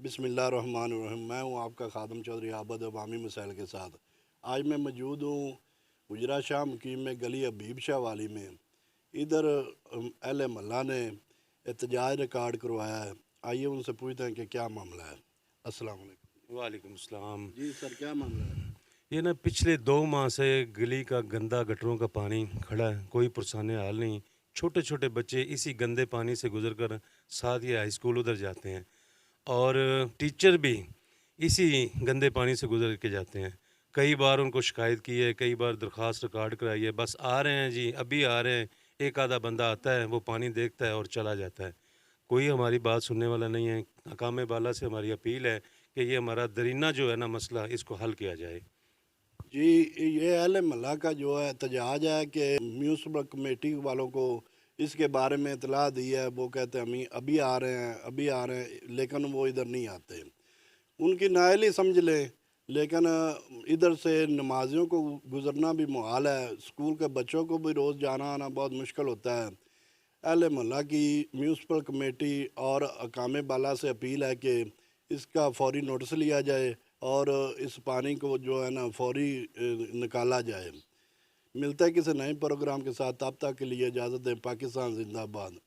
बिस्मिल्लाहिर्रहमानिर्रहीम। मैं हूँ आपका खादम चौधरी आबद अवामी मसाइल के साथ। आज मैं मौजूद हूँ गुजरा शाह मुकीम में गली हबीब शाह वाली में। इधर अहले महल्ला ने एहतजाज रिकॉर्ड करवाया है। आइए उनसे पूछते हैं कि क्या मामला है। अस्सलाम वालेकुम। वालेकुम सलाम। जी सर, क्या मामला है? ये ना पिछले 2 माह से गली का गंदा गटरों का पानी खड़ा है, कोई पुरसाने हाल नहीं। छोटे छोटे बच्चे इसी गंदे पानी से गुजर कर साथ ही हाई स्कूल उधर जाते हैं, और टीचर भी इसी गंदे पानी से गुजर के जाते हैं। कई बार उनको शिकायत की है, कई बार दरख्वास्त रिकॉर्ड कराई है, बस आ रहे हैं जी, अभी आ रहे हैं। एक आधा बंदा आता है, वो पानी देखता है और चला जाता है। कोई हमारी बात सुनने वाला नहीं है। हकाम बाला से हमारी अपील है कि ये हमारा दरीना जो है ना मसला, इसको हल किया जाए। जी, ये अहले महल्ला का जो है एहतजाज है कि म्यूनसिपल कमेटी वालों को इसके बारे में इतला दी है। वो कहते हैं हम अभी आ रहे हैं, अभी आ रहे हैं, लेकिन वो इधर नहीं आते। उनकी नाअहली समझ लें, लेकिन इधर से नमाजियों को गुज़रना भी मुहाल है। स्कूल के बच्चों को भी रोज़ जाना आना बहुत मुश्किल होता है। अहले मोहल्ला की म्यूनसिपल कमेटी और हकाम बाला से अपील है कि इसका फ़ौरी नोटिस लिया जाए और इस पानी को जो है ना फ़ौरी निकाला जाए। मिलता है किसी नए प्रोग्राम के साथ, तब तक के लिए इजाज़त दें। पाकिस्तान जिंदाबाद।